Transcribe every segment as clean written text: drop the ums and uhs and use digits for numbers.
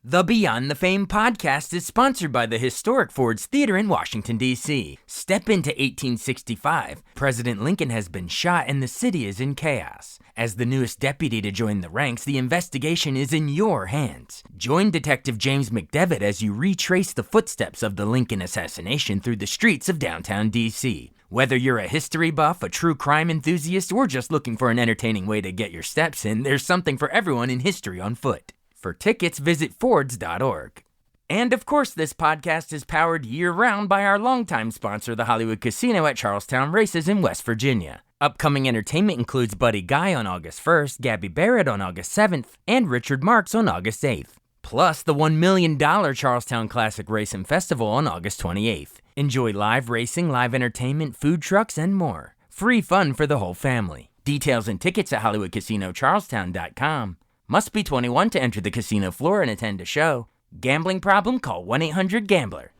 The Beyond the Fame podcast is sponsored by the historic Ford's Theater in Washington, D.C. Step into 1865. President Lincoln has been shot and the city is in chaos. As the newest deputy to join the ranks, the investigation is in your hands. Join Detective James McDevitt as you retrace the footsteps of the Lincoln assassination through the streets of downtown D.C. Whether you're a history buff, a true crime enthusiast, or just looking for an entertaining way to get your steps in, there's something for everyone in history on foot. For tickets, visit Fords.org. And of course, this podcast is powered year-round by our longtime sponsor, the Hollywood Casino at Charlestown Races in West Virginia. Upcoming entertainment includes Buddy Guy on August 1st, Gabby Barrett on August 7th, and Richard Marks on August 8th. Plus, the $1 million Charlestown Classic Race and Festival on August 28th. Enjoy live racing, live entertainment, food trucks, and more. Free fun for the whole family. Details and tickets at HollywoodCasinoCharlestown.com. Must be 21 to enter the casino floor and attend a show. Gambling problem? Call 1-800-GAMBLER.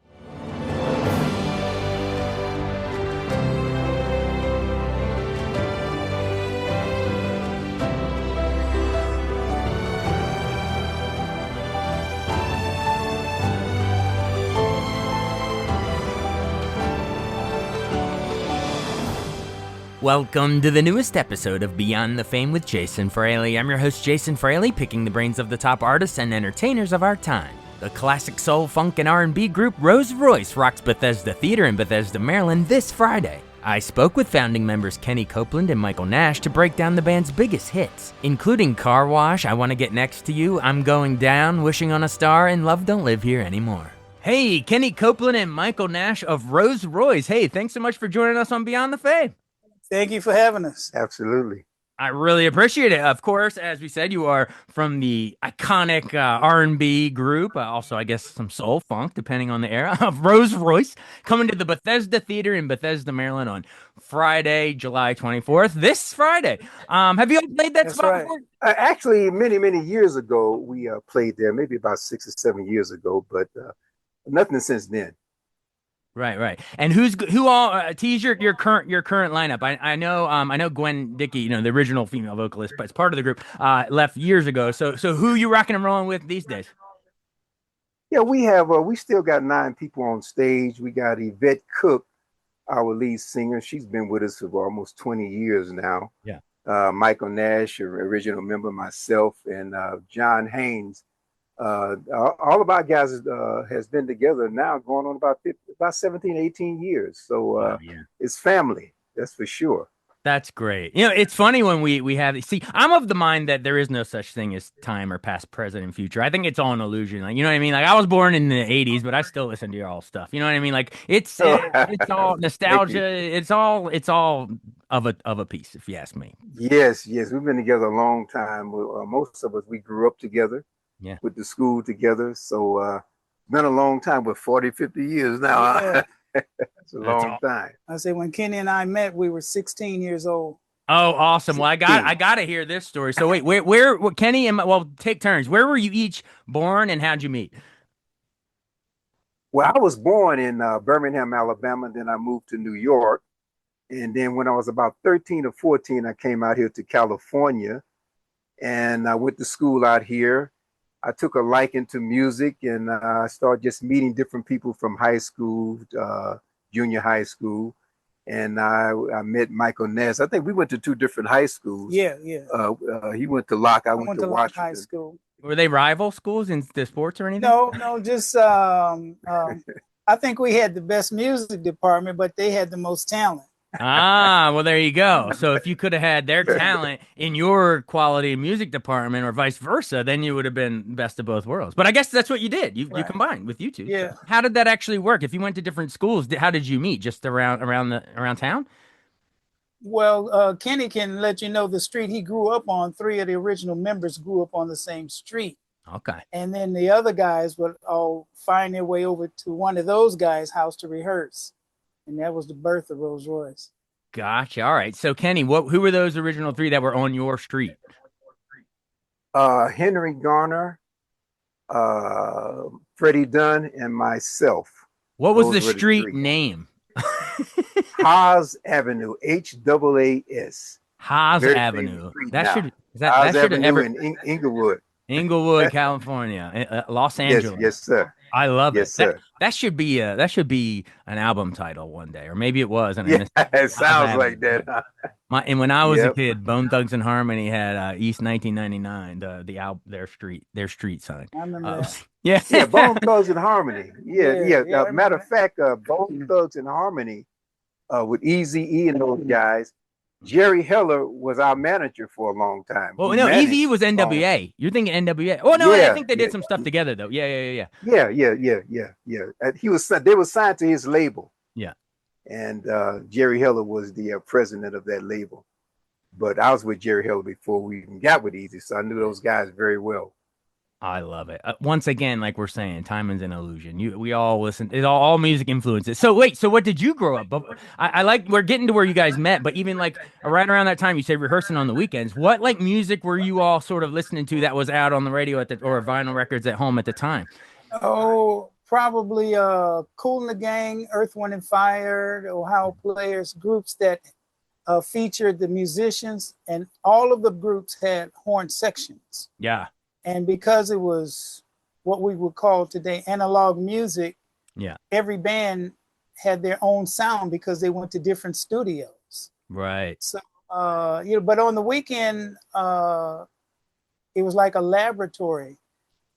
Welcome to the newest episode of Beyond the Fame with Jason Fraley. I'm your host, Jason Fraley, picking the brains of the top artists and entertainers of our time. The classic soul, funk, and R&B group Royce rocks Bethesda Theater in Bethesda, Maryland this Friday. I spoke with founding members Kenny Copeland and Michael Nash to break down the band's biggest hits, including Car Wash, I Want to Get Next to You, I'm Going Down, Wishing on a Star, and Love Don't Live Here Anymore. Hey, Kenny Copeland and Michael Nash of Royce. Hey, thanks so much for joining us on Beyond the Fame. Thank you for having us. Absolutely. I really appreciate it. Of course, as we said, you are from the iconic R&B group, also, I guess, some soul funk, depending on the era, of Royce, coming to the Bethesda Theater in Bethesda, Maryland on Friday, July 24th, this Friday. Have you all played that spot before? Actually, many years ago, we played there, maybe about 6 or 7 years ago, but nothing since then. Right. And who all tease your current lineup? I know Gwen Dickey, the original female vocalist, but it's part of the group, left years ago. So who you rocking and rolling with these days? Yeah, we still got 9 people on stage. We got Yvette Cook, our lead singer. She's been with us for almost 20 years now. Yeah. Michael Nash, original member, myself, and John Haynes. All of our guys has been together now going on about 17, 18 years. So It's family, that's for sure. That's great. It's funny when we have, see, I'm of the mind that there is no such thing as time or past, present, and future. I think it's all an illusion. Like, you know what I mean? Like, I was born in the 80s, but I still listen to your all stuff. You know what I mean? Like, it's all nostalgia. It's all of a piece, if you ask me. Yes. We've been together a long time. Most of us, we grew up together. Yeah, with the school together. So been a long time, with 40, 50 years now. Yeah. It's a long time. I say when Kenny and I met, we were 16 years old. Oh, awesome. Well, I got to hear this story. So wait, where Kenny and take turns. Where were you each born and how'd you meet? Well, I was born in Birmingham, Alabama. Then I moved to New York. And then when I was about 13 or 14, I came out here to California and I went to school out here. I took a liking to music and I started just meeting different people from high school, junior high school. And I met Michael Nash. I think we went to 2 different high schools. Yeah. He went to Locke. I went to Locke Washington High School. Were they rival schools in the sports or anything? No, just I think we had the best music department, but they had the most talent. Well, there you go. So if you could have had their talent in your quality music department or vice versa, then you would have been best of both worlds. But I guess that's what you did. You combined with you two. Yeah. So how did that actually work? If you went to different schools, how did you meet? Just around town? Well, Kenny can let you know the street he grew up on. 3 of the original members grew up on the same street. Okay. And then the other guys would all find their way over to one of those guys' house to rehearse. And that was the birth of Royce. Gotcha. All right. So, Kenny, who were those original 3 that were on your street? Henry Garner, Freddie Dunn, and myself. What was the street name? Haas Avenue, Haas. Haas Avenue. That should have in Inglewood. Inglewood, California, Los Yes, Angeles. yes, sir. I love it. Yes, That sir. that should be an album title one day, or maybe it was, and I Yeah, missed it. it I was sounds having like it. that. Huh? And when I was a Yep. kid, Bone Thugs and Harmony had East 1999, the album, their street sign. I remember that. Yeah, Yeah, Bone Thugs and Harmony. Yeah, Yeah, yeah. yeah, I Matter remember of fact, Bone Thugs and Harmony with Easy E and those guys. Jerry Heller was our manager for a long time. Well, He no, Easy managed was all. NWA. You're thinking NWA. Oh no, I Yeah, think they yeah, did some stuff together though. Yeah. yeah. He was. They were signed to his label, Yeah. and Jerry Heller was the president of that label. But I was with Jerry Heller before we even got with Easy, so I knew those guys very well. I love it. Once again, like we're saying, time is an illusion. We all listen. It all music influences. So wait, so what did you grow up? But I like we're getting to where you guys met, but even like right around that time, you said rehearsing on the weekends. What like music were you all sort of listening to that was out on the radio or vinyl records at home at the time? Oh, probably Kool and the Gang, Earth, Wind and Fire, the Ohio Players, groups that featured the musicians, and all of the groups had horn sections. Yeah. And because it was what we would call today analog music, Yeah. every band had their own sound because they went to different studios. Right. So, but on the weekend, it was like a laboratory.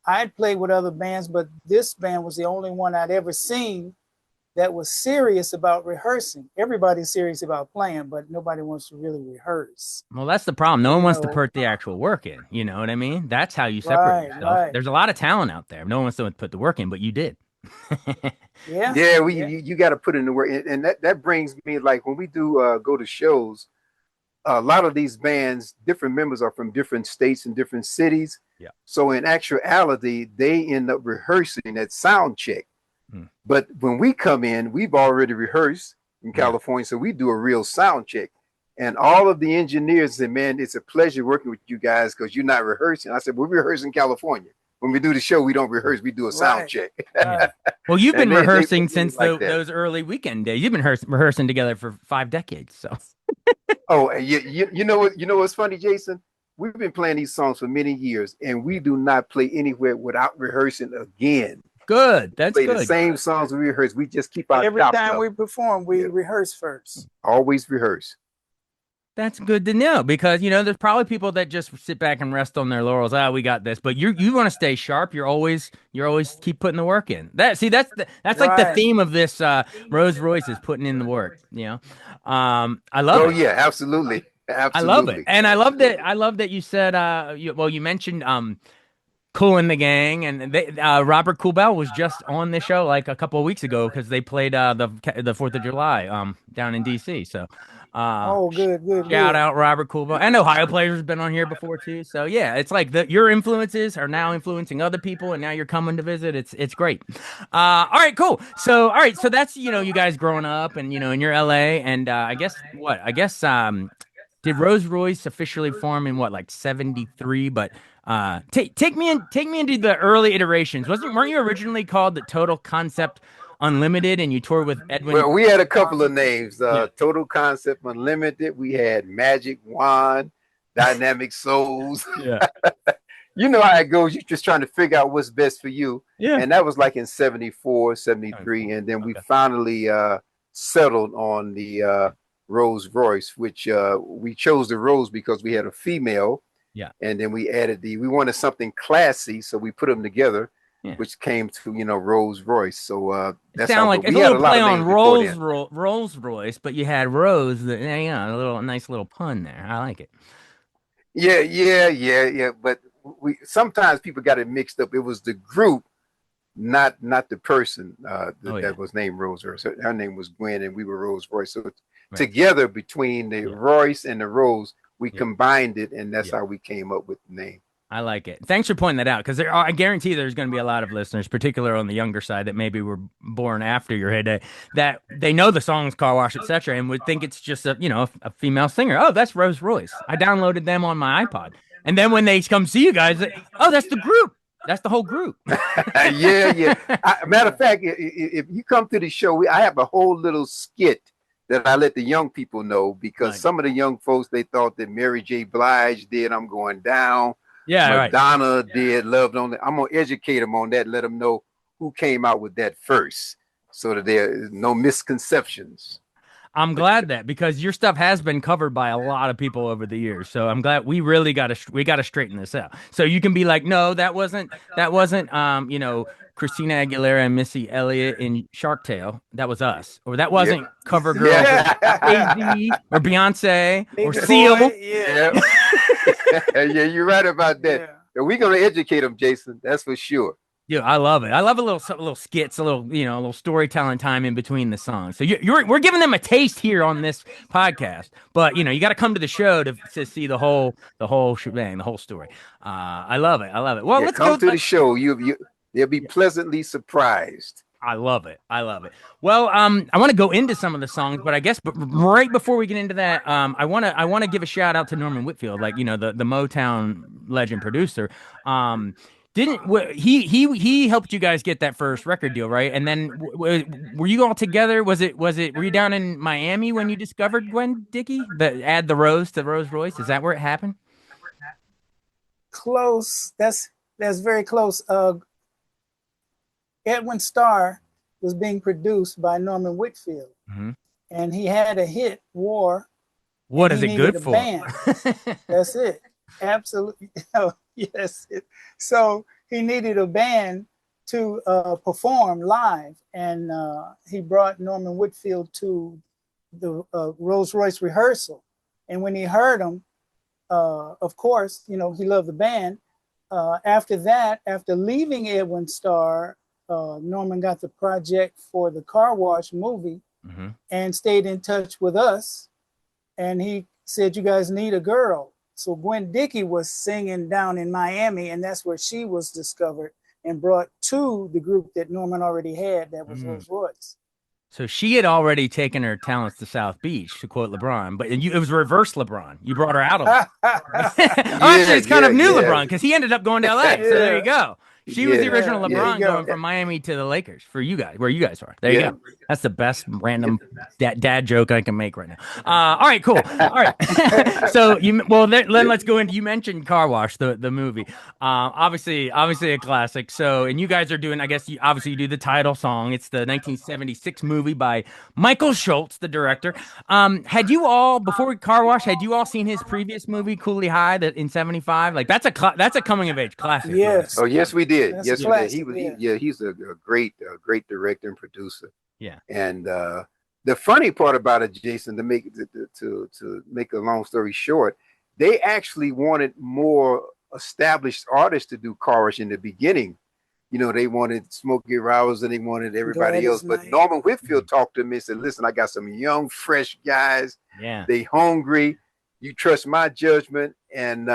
I'd played with other bands, but this band was the only one I'd ever seen that was serious about rehearsing. Everybody's serious about playing, but nobody wants to really rehearse. Well, that's the problem. No one wants to put the actual work in. You know what I mean? That's how you separate yourself. Right. There's a lot of talent out there. No one wants to put the work in, but you did. Yeah. You got to put in the work, and that brings me like when we do go to shows. A lot of these bands, different members are from different states and different cities. Yeah. So in actuality, they end up rehearsing at sound check. But when we come in, we've already rehearsed in California, so we do a real sound check. And all of the engineers said, "Man, it's a pleasure working with you guys because you're not rehearsing." I said, "We rehearse in California. When we do the show, we don't rehearse; we do a sound check." Yeah. Well, you've been rehearsing since like those early weekend days. You've been rehearsing together for 5 decades. So. Oh, you know what? You know what's funny, Jason? We've been playing these songs for many years, and we do not play anywhere without rehearsing again. Good. That's play good. The same songs we rehearse. We just keep our every time we perform, we rehearse first. Always rehearse. That's good to know because there's probably people that just sit back and rest on their laurels. We got this, but you want to stay sharp. You're always keep putting the work in. That's like the theme of this. Royce is putting in the work. I love it. Oh yeah, absolutely. I love it, and I love that you said. You mentioned Kool and the Gang, and Robert Kool was just on this show like a couple of weeks ago because they played the 4th of July down in DC. So. Good. Shout out Robert Kool. And Ohio Players has been on here before too. So yeah, it's like your influences are now influencing other people, and now you're coming to visit. It's great. All right, cool. So that's you guys growing up and in your LA, and I guess did Royce officially form in what, like 73? But take me into the early iterations. Weren't you originally called the Total Concept Unlimited, and you toured with Edwin? Well, we had a couple of names. Total Concept Unlimited. We had Magic Wand, Dynamic Souls. Yeah. You know how it goes. You're just trying to figure out what's best for you. Yeah. And that was like in 74, 73. And then we finally settled on the Rolls Royce, which we chose the Rose because we had a female. Yeah. And then we added we wanted something classy, so we put them together. Yeah. Which came to Rolls Royce. So that's how it's a little play on Rolls Royce, but you had Rose. A nice little pun there. I like it. Yeah. But sometimes people got it mixed up. It was the group, not the person that was named Rolls Royce. Her name was Gwen, and we were Rolls Royce. So together between the Royce and the Rose, we combined it, and that's how we came up with the name. I like it. Thanks for pointing that out, because I guarantee there's going to be a lot of listeners, particularly on the younger side, that maybe were born after your heyday, that they know the songs Car Wash, etc., and would think it's just a female singer. Oh, that's Rolls Royce. I downloaded them on my iPod, and then when they come see you guys, that's the group. That's the whole group. Yeah. Matter of fact, if you come to the show, I have a whole little skit that I let the young people know, because some of the young folks, they thought that Mary J. Blige did I'm Going Down. Yeah, right. Madonna did Loved on the. I'm gonna educate them on that. Let them know who came out with that first, so that there is no misconceptions. I'm glad that because your stuff has been covered by a lot of people over the years. So I'm glad we got to straighten this out. So you can be like, no, that wasn't Christina Aguilera and Missy Elliott in Shark Tale. That was us. Or that wasn't cover girl for Jay-Z or Beyonce or Baby Seal. boy, yeah. Yeah, you're right about that. Yeah. And we're gonna educate them, Jason. That's for sure. Yeah, I love it. I love a little skits, a little storytelling time in between the songs. So we're giving them a taste here on this podcast, but you got to come to the show to see the whole shebang, the whole story. I love it. I love it. Well, Yeah, let's come go to the show. They'll be pleasantly surprised. I love it. I love it. Well, I want to go into some of the songs, but I guess, right before we get into that, I want to give a shout out to Norman Whitfield, like the Motown legend producer. He helped you guys get that first record deal, right? And then were you all together? Were you down in Miami when you discovered Gwen Dickey? Add the Rose to Rolls Royce. Is that where it happened? Close. That's very close. Edwin Starr was being produced by Norman Whitfield, and he had a hit, War. What is it good for? Band. That's it. Absolutely. Yes. So he needed a band to perform live, and he brought Norman Whitfield to the Rolls Royce rehearsal. And when he heard him, of course, he loved the band. After that, after leaving Edwin Starr, Norman got the project for the Car Wash movie and stayed in touch with us. And he said, you guys need a girl. So Gwen Dickey was singing down in Miami, and that's where she was discovered and brought to the group that Norman already had, that was Rolls Royce. So she had already taken her talents to South Beach, to quote LeBron, but it was reverse LeBron. You brought her out of it. Actually, it's kind of new LeBron because he ended up going to LA. So there you go. She was the original LeBron going from Miami to the Lakers for you guys, where you guys are. There you go. That's the best random dad joke I can make right now. All right, cool. All right. So let's go into. You mentioned Car Wash, the movie. Obviously a classic. So, and you guys are doing. I guess you do the title song. It's the 1976 movie by Michael Schultz, the director. Had you all before Car Wash? Had you all seen his previous movie, Cooley High, that in '75? Like that's a coming of age classic. Yes. Oh yes, we did. That's yes, classic, we did. He's a great director and producer. Yeah. And the funny part about it, Jason, to make a long story short, they actually wanted more established artists to do Car Wash in the beginning. They wanted Smokey Rouse and they wanted everybody else. But Norman Whitfield talked to me and said, listen, I got some young, fresh guys. Yeah. They hungry. You trust my judgment and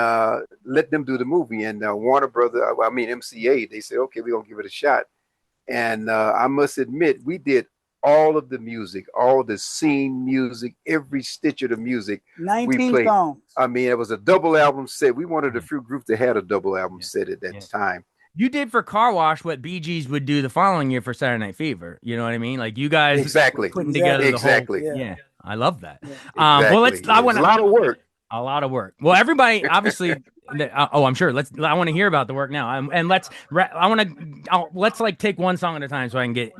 let them do the movie. And Warner Brothers, MCA, they said, okay, we're going to give it a shot. And I must admit, we did all of the music, all the scene music, every stitch of the music. 19 songs. It was a double album set. We wanted the few groups that had a double album set at that time. You did for Car Wash what Bee Gees would do the following year for Saturday Night Fever. You know what I mean? Like you guys putting together the whole. Yeah. I love that. Yeah. Well, a lot of work. A lot of work. Well, everybody, obviously. I'm sure. I want to hear about the work now. And let's take one song at a time so I can get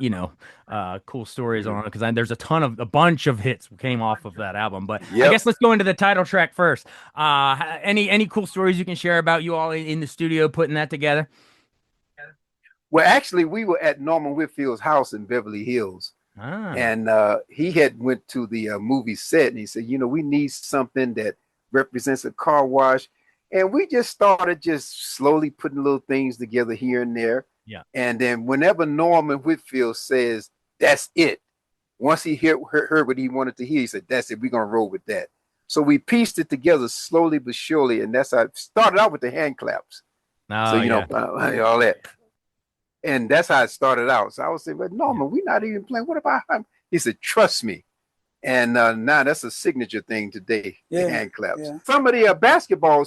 cool stories on it because there's a bunch of hits came off of that album. But I guess let's go into the title track first. Any cool stories you can share about you all in the studio putting that together? Well, actually, we were at Norman Whitfield's house in Beverly Hills. And he had went to the movie set and he said, we need something that represents a car wash. And we just started slowly putting little things together here and there. Yeah. And then whenever Norman Whitfield says, that's it. Once he heard what he wanted to hear, he said, that's it. We're going to roll with that. So we pieced it together slowly but surely. And that's how it started out with the hand claps. All that. And that's how it started out. So I was saying, but Norman, we're not even playing. What about him? He said, trust me. And now that's a signature thing today, the hand claps. Yeah. Some of the basketball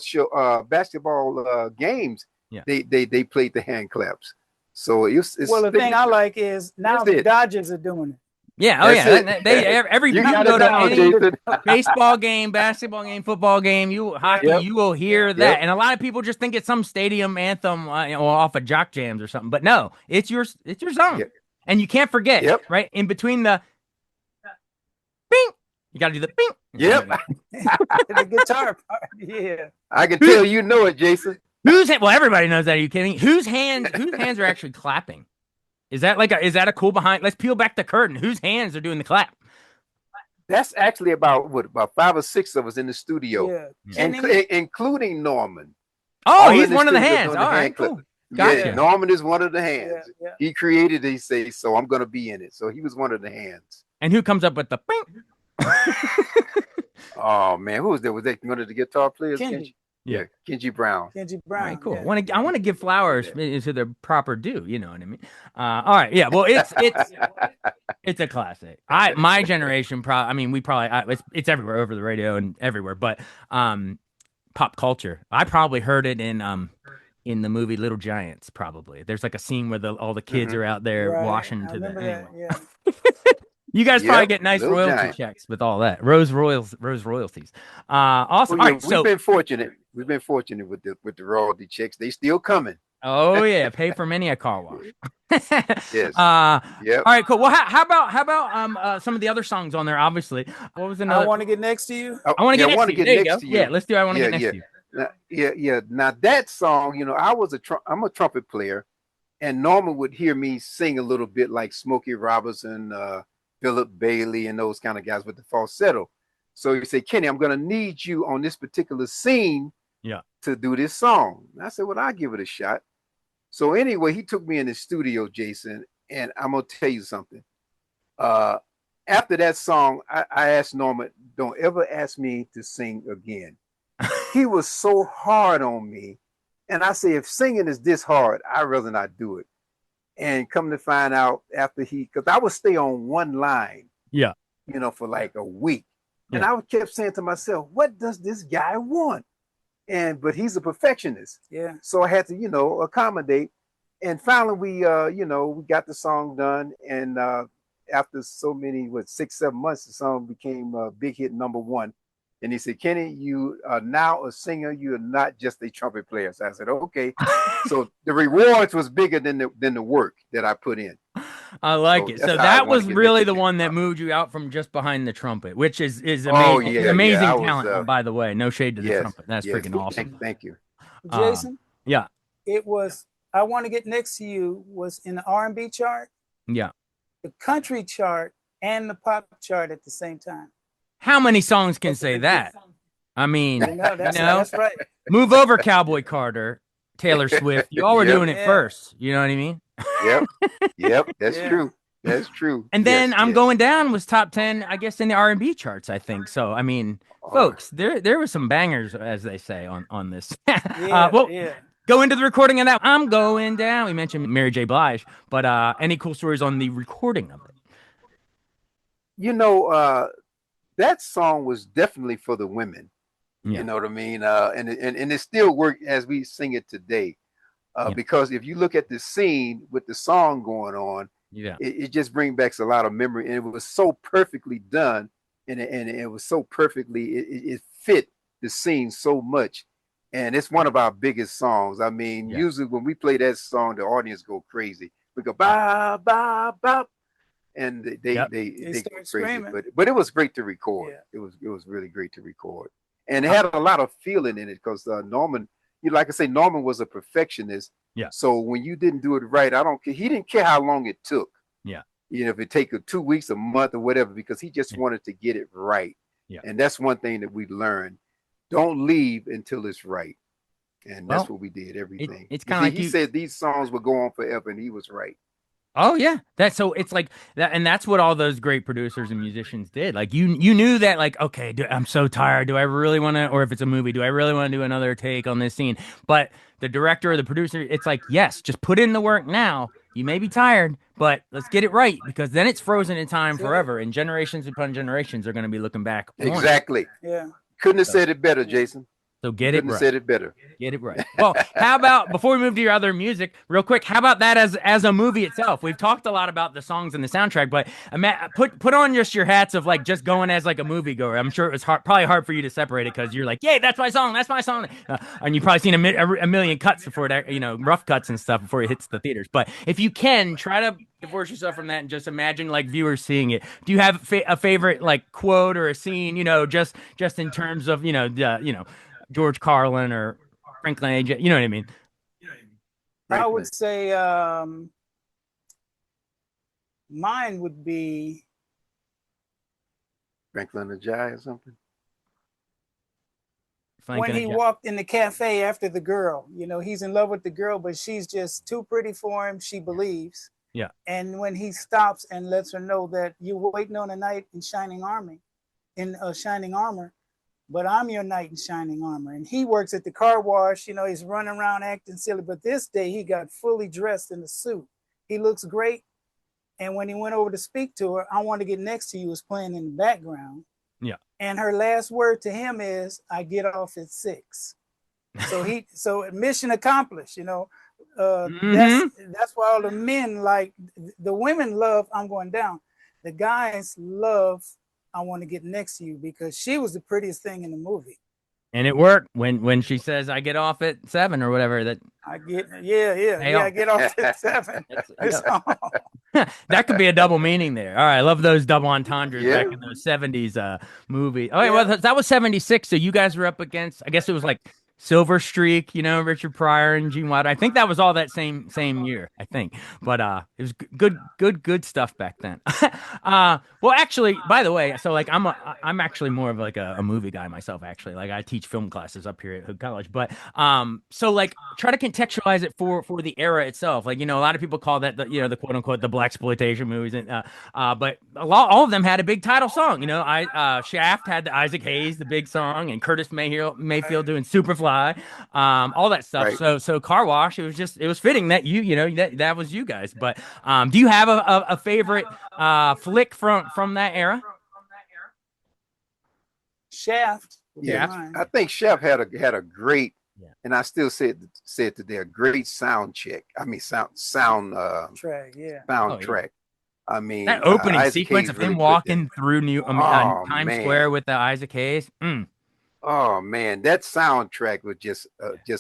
games, they played the hand claps. So it's the thing I like is now the Dodgers are doing it. Yeah. Oh, That's yeah. it. Every You you got go it to down, any Jason. baseball game, basketball game, football game, hockey, Yep. you will hear that. Yep. And a lot of people just think it's some stadium anthem, off of Jock Jams or something. But no, it's your song, Yep. and you can't forget. Yep. Right in between the bing, you got to do the bing. Yep. The guitar part. Yeah. I can tell you know it, Jason. Well, everybody knows that. Are you kidding? Whose hands are actually clapping? Is that a cool behind? Let's peel back the curtain. Whose hands are doing the clap? That's actually about 5 or 6 of us in the studio, Yeah. including Norman. Oh, All he's in the one of the studio hands. doing All the right, hand cool. clip. Gotcha. Yeah, Norman is one of the hands. Yeah. He created it. He says, so I'm going to be in it. So he was one of the hands. And who comes up with the bing? Oh man, who was there? Was that one of the guitar players? Kenji. Yeah. Kenji Brown. Kenji Brown. All right, cool. Yeah. I want to give flowers to their proper due. You know what I mean? All right, yeah. Well, it's a classic. My generation it's everywhere over the radio and everywhere. But pop culture, I probably heard it in the movie Little Giants. Probably there's like a scene where all the kids are out there washing to the. Anyway. Yeah. You guys probably get nice Little royalty Giant. checks with all that. Rose royalties. Awesome. Well, All right, we've been fortunate. We've been fortunate with the royalty checks. They still coming. Oh yeah, pay for many a car wash. Yes. Yep. All right, cool. Well, how about some of the other songs on there? Obviously, what was another? I Want to Get Next to You. I want to get next to you. Yeah, let's do. I want to get next to you. Yeah. Now that song, I'm a trumpet player, and Norman would hear me sing a little bit like Smokey Robinson, Philip Bailey, and those kind of guys with the falsetto. So he said, Kenny, I'm going to need you on this particular scene to do this song. And I said, well, I'll give it a shot. So anyway, he took me in the studio, Jason, and I'm going to tell you something. After that song, I asked Norman, don't ever ask me to sing again. He was so hard on me. And I said, if singing is this hard, I'd rather not do it. And come to find out because I would stay on one line, for like a week. And I kept saying to myself, what does this guy want? But he's a perfectionist. Yeah. So I had to, accommodate. And finally we got the song done. And after so many, 6-7 months, the song became a big hit, #1. And he said, Kenny, you are now a singer. You are not just a trumpet player. So I said, okay. So the rewards was bigger than the work that I put in. I like it. So that was really the one that moved you out from just behind the trumpet, which is amazing. Amazing talent, by the way. No shade to the trumpet. That's freaking awesome. Thank you. Jason? Yeah. It was I Want to Get Next to You was in the R&B chart. Yeah. The country chart and the pop chart at the same time. How many songs can say that? I mean, that's right. Move over, Cowboy Carter, Taylor Swift. You all were doing it first. You know what I mean? Yep. That's true. That's true. And then I'm Going Down was top 10, I guess, in the R&B charts, I think. So, I mean, folks, there were some bangers, as they say, on this. Go into the recording of that. I'm Going Down. We mentioned Mary J. Blige, but any cool stories on the recording of it? That song was definitely for the women. You know what I mean? And it still works as we sing it today. Because if you look at the scene with the song going on, it just brings back a lot of memory. And it was so perfectly done. And it was so perfectly, it fit the scene so much. And it's one of our biggest songs. I mean, usually when we play that song, the audience go crazy. We go, ba, ba, ba. And they go crazy. Screaming. But it was great to record. It was really great to record. And it had a lot of feeling in it because Norman, like I say, Norman was a perfectionist. Yeah. So when you didn't do it right, I don't care. He didn't care how long it took. Yeah. If it take 2 weeks, a month, or whatever, because he just wanted to get it right. Yeah. And that's one thing that we learned. Don't leave until it's right. And that's what we did, everything. It's kind of like he said these songs would go on forever, and he was right. Oh yeah, it's like that, and that's what all those great producers and musicians did. Like you knew that, like, okay, I'm so tired. Do I really want to? Or if it's a movie, do I really want to do another take on this scene? But the director or the producer, it's like, yes, just put in the work now. You may be tired, but let's get it right, because then it's frozen in time forever, and generations upon generations are going to be looking back. Exactly. Yeah. Couldn't have said it better, Jason. So You get it couldn't have right. said it better. Get it right. Well, how about before we move to your other music, real quick? How about that as a movie itself? We've talked a lot about the songs and the soundtrack, but put on just your hats of like just going as like a moviegoer. I'm sure it was probably hard for you to separate it because you're like, yay, that's my song, and you've probably seen a million cuts before that, rough cuts and stuff before it hits the theaters. But if you can, try to divorce yourself from that and just imagine like viewers seeing it. Do you have a favorite like quote or a scene? Just in terms of George Carlin or Franklin A. You know what I mean? I would Franklin. say mine would be Franklin the Jai or something. when he walked in the cafe after the girl. He's in love with the girl, but she's just too pretty for him, she believes. Yeah. And when he stops and lets her know that you're waiting on a knight in shining armor, but I'm your knight in shining armor. And he works at the car wash, he's running around acting silly. But this day he got fully dressed in a suit. He looks great. And when he went over to speak to her, I Want to Get Next to You was playing in the background. Yeah. And her last word to him is, I get off at 6. So mission accomplished, That's why all the men like, the women love I'm Going Down. The guys love I Want to Get Next to You because she was the prettiest thing in the movie. And it worked when she says, I get off at 7 or whatever. That I get off at 7. That could be a double meaning there. All right, I love those double entendres back in those 70s movies. Oh, yeah. Well, that was 76. So you guys were up against, I guess it was like Silver Streak, Richard Pryor and Gene Wilder. I think that was all that same year, I think. But it was good stuff back then. Well, actually, by the way, so like I'm actually more of like a movie guy myself, actually. Like I teach film classes up here at Hood College. But so like try to contextualize it for the era itself. Like, a lot of people call that the quote unquote the blaxploitation movies, and but all of them had a big title song. Shaft had the Isaac Hayes, the big song, and Curtis Mayfield doing Superfly. All that stuff. Right. So Car Wash, it was fitting that that was you guys. But do you have a favorite flick from that era? Shaft. Yeah, I think Shaft had a great, and I still say it today, a great sound check. I mean, sound track. Yeah. Track. I mean, that opening sequence of him walking through Times Square with the Isaac Hayes. Oh man, that soundtrack was just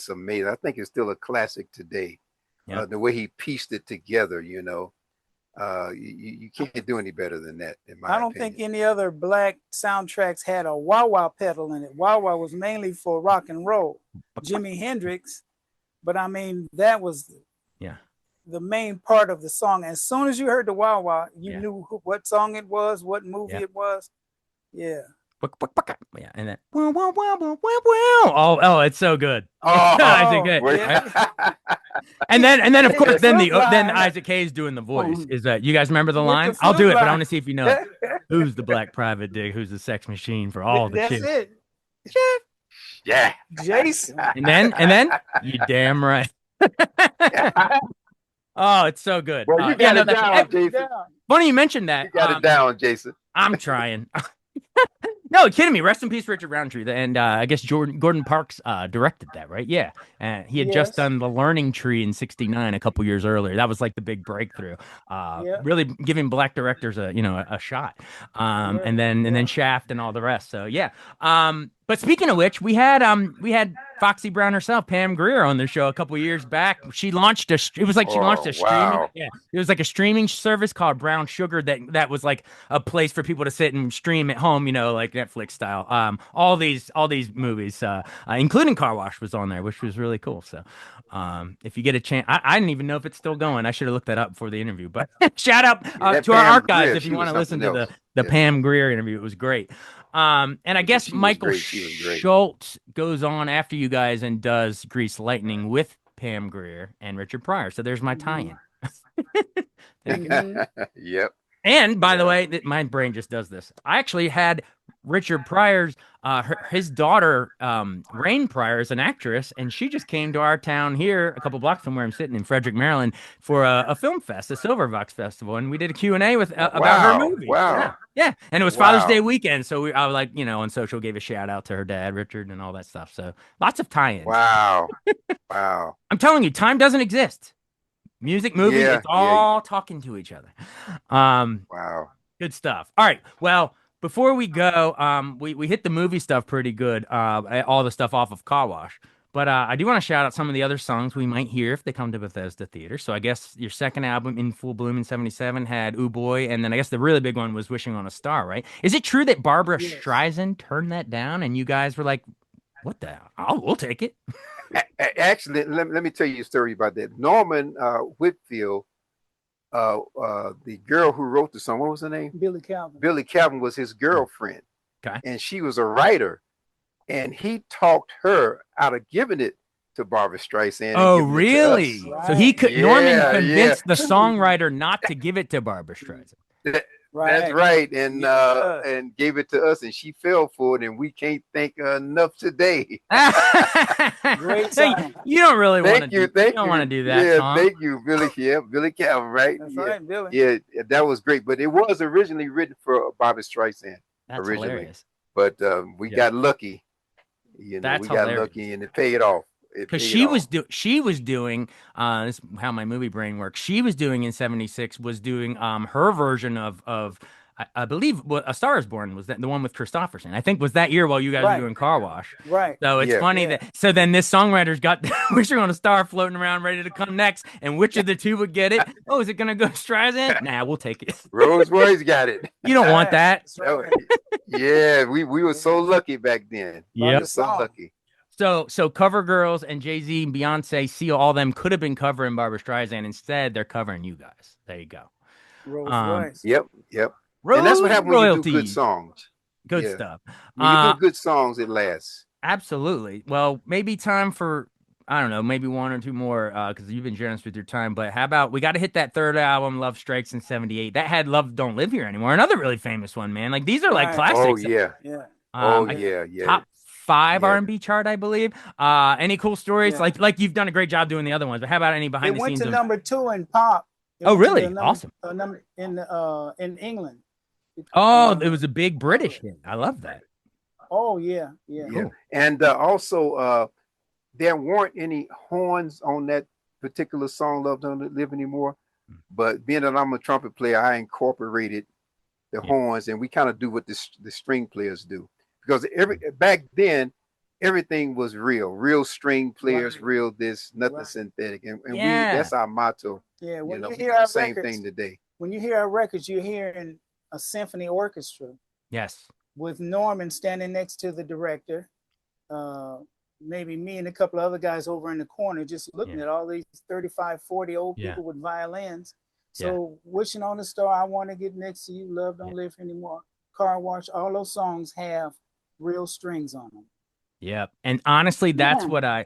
amazing. I think it's still a classic today. Yep. The way he pieced it together, you can't do any better than that. In my opinion. I don't think any other black soundtracks had a wah-wah pedal in it. Wah-wah was mainly for rock and roll. Jimi Hendrix, but I mean that was the main part of the song. As soon as you heard the wah-wah, you knew what song it was, what movie it was. Yeah. Yeah, and then oh, it's so good. Isaac Hayes, right? and then of course then Isaac Hayes doing the voice. Is that you guys remember the line? I'll do it, but I want to see if you know it. Who's the black private dick? Who's the sex machine for all the chicks? That's it. Yeah, Jason. And then you damn right. Oh, it's so good. Well, you got it down, Jason. Funny you mentioned that. You got it down, Jason. I'm trying. No, kidding me. Rest in peace, Richard Roundtree. And I guess Gordon Parks directed that, right? Yeah. He had just done The Learning Tree in '69 a couple years earlier. That was like the big breakthrough. Really giving black directors a shot. And then Shaft and all the rest. So yeah. But speaking of which, we had Foxy Brown herself, Pam Grier, on the show a couple years back. She launched a streaming. Yeah, it was like a streaming service called Brown Sugar that was like a place for people to sit and stream at home, like Netflix style. All these movies, including Car Wash, was on there, which was really cool. So, if you get a chance, I didn't even know if it's still going. I should have looked that up before the interview. But shout out to our archives if you want to listen to the Pam Grier interview. It was great. And I guess Michael Schultz goes on after you guys and does Grease Lightning with Pam Grier and Richard Pryor. So there's my tie-in. Yep. And by the way, my brain just does this. I actually had Richard Pryor's his daughter, Rain Pryor, is an actress, and she just came to our town here, a couple blocks from where I'm sitting in Frederick, Maryland, for a film fest, a Silvervox festival, and we did a Q&A with about her Wow. movie. Wow. Yeah, and it was Father's Day Wow. weekend, so I was like, on social, gave a shout out to her dad, Richard, and all that stuff. So lots of tie-ins. Wow. Wow. I'm telling you, time doesn't exist. Music, movies, Yeah. it's Yeah. all talking to each other. Um, Wow. Good stuff. All right. Well, before we go, we hit the movie stuff pretty good. All the stuff off of Car Wash. But I do want to shout out some of the other songs we might hear if they come to Bethesda Theater. So I guess your second album, In Full Bloom in '77, had Ooh Boy, and then I guess the really big one was Wishing on a Star, right? Is it true that Barbara Yes. Streisand turned that down, and you guys were like, "What the? We'll take it." Actually, let me tell you a story about that. Norman Whitfield, the girl who wrote the song, what was her name? Billy Calvin. Billy Calvin was his girlfriend. Okay. And she was a writer. And he talked her out of giving it to Barbara Streisand. Oh, really? So he could. Yeah, Norman convinced the songwriter not to give it to Barbara Streisand. That's right, and gave it to us, and she fell for it, and we can't thank her enough today. Great Hey, song. you don't really want to. Thank you, You don't want to do that Yeah, song. thank you, Billy. Yeah, Billy Calvin, right? That's Yeah, right, Billy. yeah, that was great. But it was originally written for Barbara Streisand. That's originally. Hilarious. But we got lucky. That's we got hilarious. lucky, and it paid off. Because she was doing this is how my movie brain works. She was doing in '76 was doing her version of I believe what A Star Is Born was, that the one with Christopherson. I think was that year while you guys were doing Car Wash. Right. So it's funny that so then this songwriter's got Wishing on a Star floating around ready to come next, and which of the two would get it? Oh, is it gonna go Streisand? Nah, we'll take it. Royce got it. You don't want that. Yeah, we were so lucky back then. Yeah, so lucky. So Cover Girls and Jay-Z and Beyonce, Seal, all them could have been covering Barbara Streisand. Instead, they're covering you guys. There you go. Royce. Yep. And that's what happens when you do good songs. Good stuff. When you do good songs, it lasts. Absolutely. Well, maybe time for, I don't know, maybe one or two more, because you've been generous with your time. But how about we got to hit that third album, Love Strikes in '78. That had Love Don't Live Here Anymore. Another really famous one, man. Like these are like classics. Oh, yeah. Yeah. Top 5 R&B chart, I believe. Any cool stories? Like you've done a great job doing the other ones, but how about any behind the scenes? It went to number 2 in pop. Oh, really? Awesome. In England. Oh, it was a big British hit. I love that. Oh, yeah. Cool. And also, there weren't any horns on that particular song, Love Don't Live Anymore. But being that I'm a trumpet player, I incorporated the horns, and we kind of do what the string players do. Because back then, everything was real string players, real this, nothing synthetic. And that's our motto. Yeah, when you hear our same records, thing today. When you hear our records, you're hearing a symphony orchestra. Yes. With Norman standing next to the director, maybe me and a couple of other guys over in the corner just looking at all these 35, 40 old people with violins. So Wishing on a Star, I Want to Get Next to You, Love Don't Live Anymore, Car Wash, all those songs have real strings on them. Yeah. And honestly, that's what I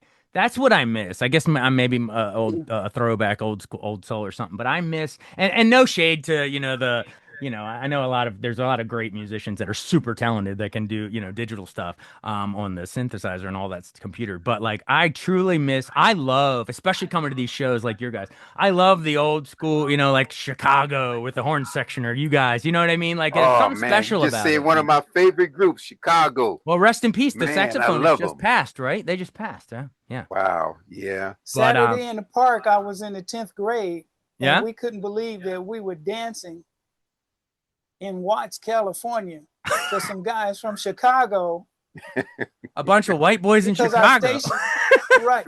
miss. I guess I'm maybe old throwback, old school, old soul or something, but I miss, and no shade to, I know there's a lot of great musicians that are super talented that can do, digital stuff on the synthesizer and all that computer. But like, I truly I love, especially coming to these shows like your guys, I love the old school, like Chicago with the horn section, or you guys, you know what I mean? Like, there's something special about it. You just said one of my favorite groups, Chicago. Well, rest in peace. The saxophonist just passed, right? They just passed, huh? Yeah. Wow. Yeah. Saturday in the park, I was in the 10th grade. And we couldn't believe that we were dancing in Watts, California, to some guys from Chicago. A bunch of white boys in Chicago. Our station, right.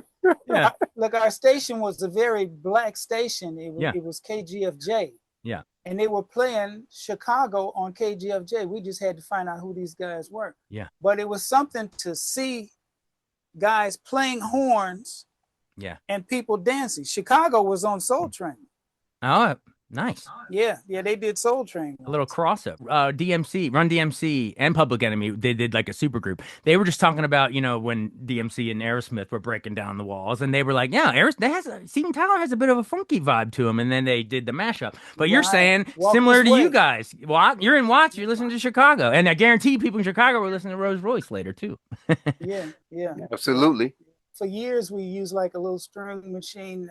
Yeah. Look, our station was a very black station. It was KGFJ. Yeah. And they were playing Chicago on KGFJ. We just had to find out who these guys were. Yeah. But it was something to see guys playing horns. Yeah. And people dancing. Chicago was on Soul Train. Oh, Nice. Yeah, they did Soul Train A little once. crossover. DMC, Run DMC, and Public Enemy, they did like a super group. They were just talking about, when DMC and Aerosmith were breaking down the walls, and they were like, yeah, Steven Tyler has a bit of a funky vibe to him, and then they did the mashup. But you're Right. saying Walk similar This to you Way. guys. You're in Watts, you're listening to Chicago, and I guarantee people in Chicago were listening to Royce later too. Yeah, yeah. Absolutely. For years, we used like a little string machine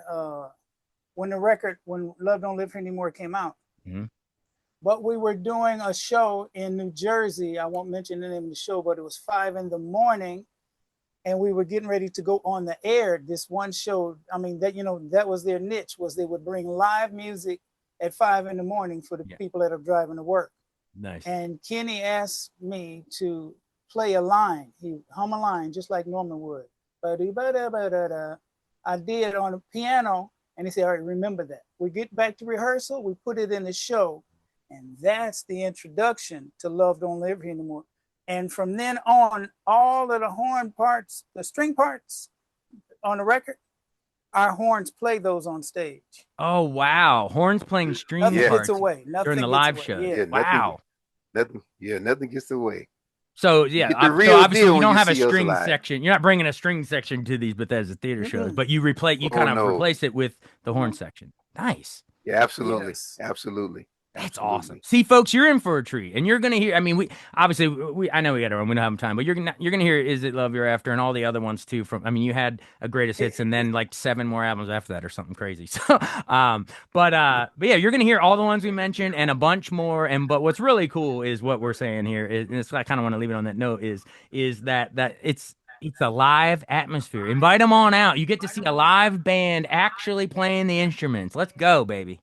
when Love Don't Live Here Anymore came out. Mm-hmm. But we were doing a show in New Jersey. I won't mention the name of the show, but it was 5 a.m, and we were getting ready to go on the air. This one show, I mean, that was their niche, was they would bring live music at 5 a.m. for the people that are driving to work. Nice. And Kenny asked me to play a line. He hum a line just like Norman would. I did on the piano, and he said, all right, remember that. We get back to rehearsal, we put it in the show, and that's the introduction to Love Don't Live Here Anymore. And from then on, all of the horn parts, the string parts on the record, our horns play those on stage. Oh, wow. Horns playing string Nothing parts gets away. Nothing during the gets live away. show. Yeah. Wow. Nothing gets away. So You yeah, get the so real obviously deal you when don't you have a see us string live. section. You're not bringing a string section to these Bethesda theater shows, but you kind of no. replace it with the horn section. Nice. Yeah, absolutely. Yes. Absolutely. That's Absolutely. awesome. See, folks, you're in for a treat, and you're gonna hear. I mean, I know we got to run. We don't have time, but you're gonna hear "Is It Love You're After" and all the other ones too. From, I mean, you had a greatest hits, and then like 7 more albums after that, or something crazy. So, but yeah, you're gonna hear all the ones we mentioned and a bunch more. But what's really cool is what we're saying here. And it's, I kind of want to leave it on that note. Is that it's a live atmosphere. Invite them on out. You get to see a live band actually playing the instruments. Let's go, baby.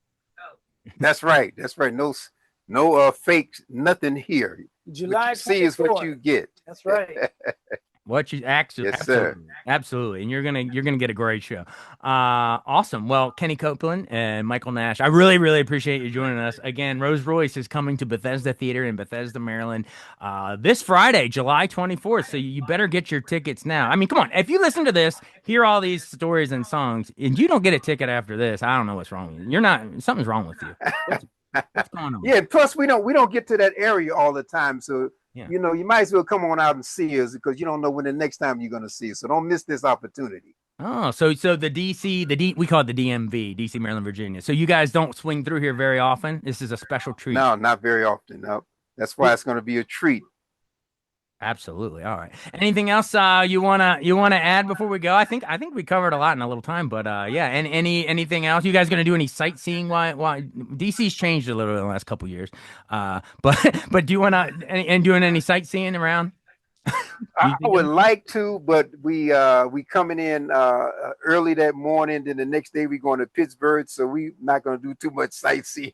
That's right. No fake nothing here. July what you see is what you get. That's right. What you actually, Yes, absolutely, sir. absolutely, and you're gonna get a great show. Awesome. Well, Kenny Copeland and Michael Nash, I really, really appreciate you joining us again. Royce is coming to Bethesda Theater in Bethesda, Maryland, this Friday, July 24th. So you better get your tickets now. I mean, come on, if you listen to this, hear all these stories and songs, and you don't get a ticket after this, I don't know what's wrong with you. Something's wrong with you. What's going on? Yeah, plus we don't get to that area all the time, so Yeah. you might as well come on out and see us, because you don't know when the next time you're going to see us. So don't miss this opportunity. Oh, so the DC, we call it the DMV, DC, Maryland, Virginia. So you guys don't swing through here very often. This is a special treat. No, not very often. No, that's why it's going to be a treat. Absolutely. All right. Anything else you wanna add before we go? I think we covered a lot in a little time, but yeah. And anything else? You guys gonna do any sightseeing? Why DC's changed a little in the last couple years. But do you wanna doing any sightseeing around? I would like to, but we coming in early that morning. Then the next day we going to Pittsburgh, so we not going to do too much sightseeing.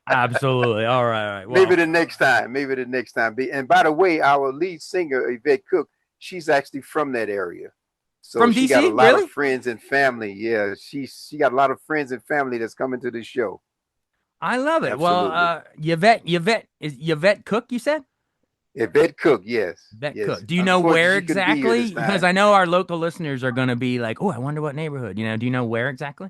Absolutely. All right. All right. Well, Maybe the next time. And by the way, our lead singer Yvette Cook, she's actually from that area, so from she DC, got a lot really? of friends and family. Yeah, she got a lot of friends and family that's coming to the show. I love it. Absolutely. Well, Yvette Cook, you said? Yvette Cook, yes. Yvette yes. Cook. Do you know where exactly? Because Because I know our local listeners are going to be like, "Oh, I wonder what neighborhood." Do you know where exactly?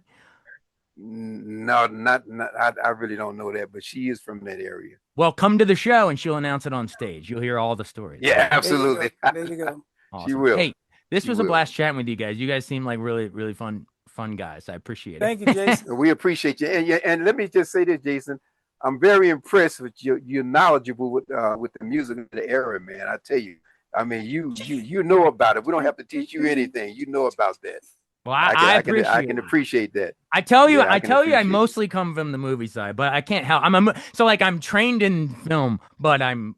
No, not I really don't know that, but she is from that area. Well, come to the show and she'll announce it on stage. You'll hear all the stories. Yeah, absolutely. There you go. Awesome. She will. Hey, this She was a will. blast chatting with you guys. You guys seem like really, really fun guys. I appreciate it. Thank you, Jason. We appreciate you, and let me just say this, Jason. I'm very impressed with you. You're knowledgeable with the music of the era, man. I tell you. I mean, you know about it. We don't have to teach you anything. You know about that. Well, I can appreciate that. I tell you, Yeah, I mostly come from the movie side, but I can't help. I'm trained in film, but I'm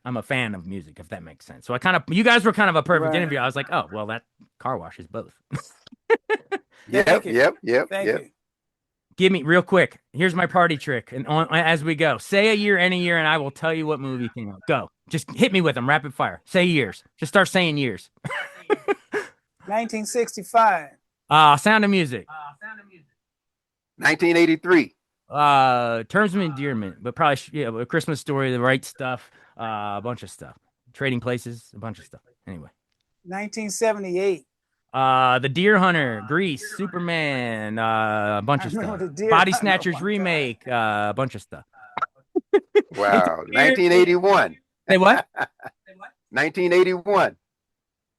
a fan of music, if that makes sense. So you guys were kind of a perfect interview. I was like, oh, well, that car wash is both. Yep. Thank you. Give me real quick. Here's my party trick, and as we go, say a year, any year, and I will tell you what movie came out. Go, just hit me with them, rapid fire. Say years. Just start saying years. 1965. Sound of Music. 1983. Terms of Endearment, but probably A Christmas Story, The Right Stuff, a bunch of stuff. Trading Places, a bunch of stuff. Anyway. 1978. The Deer Hunter, Grease, Superman, a bunch I of remember stuff. the deer. Body Hunter. Oh Snatchers my remake, a bunch of stuff. It's Wow. weird. 1981. Say what? 1981.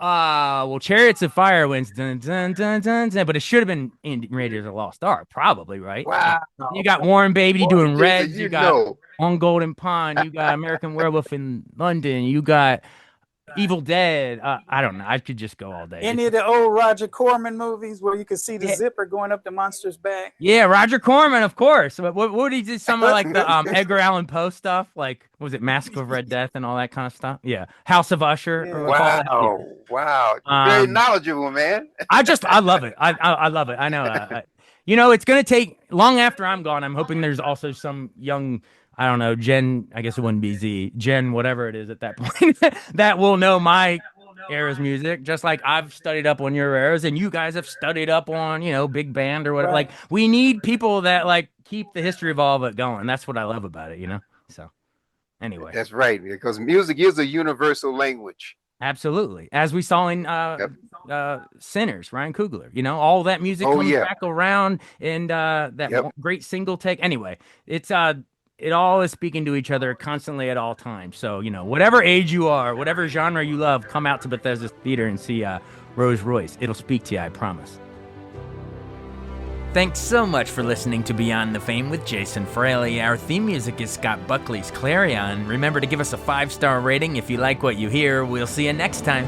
Well, Chariots of Fire wins, dun, dun, dun, dun, dun, but it should have been in Raiders of the Lost Ark, probably, right? Wow. You got Warren Beatty Boy, doing Jason, Reds. You you got know. On Golden Pond. You got American Werewolf in London. You got Evil Dead. I don't know. I could just go all day. Any of the old Roger Corman movies where you could see the Yeah. zipper going up the monster's back? Yeah, Roger Corman, of course. But what he did some of like the Edgar Allan Poe stuff, like what was it Mask of Red Death and all that kind of stuff? Yeah, House of Usher. Yeah. Or we'll call that. Yeah. Wow. Very knowledgeable, man. I love it. I love it. I know. You know, it's gonna take long after I'm gone. I'm hoping there's also some young, I don't know, Gen. I guess it wouldn't be Z, Gen, whatever it is at that point, that will know my era's music, just like I've studied up on your eras, and you guys have studied up on, big band or whatever. Right. Like, we need people that like keep the history of all of it going. That's what I love about it. So anyway, That's right, because music is a universal language. absolutely. As we saw in Sinners, Ryan Coogler, all that music comes back around, and that great single take. Anyway, it's it all is speaking to each other constantly at all times. So, whatever age you are, whatever genre you love, come out to Bethesda Theater and see Rose Royce. It'll speak to you, I promise. Thanks so much for listening to Beyond the Fame with Jason Fraley. Our theme music is Scott Buckley's Clarion. Remember to give us a 5-star rating if you like what you hear. We'll see you next time.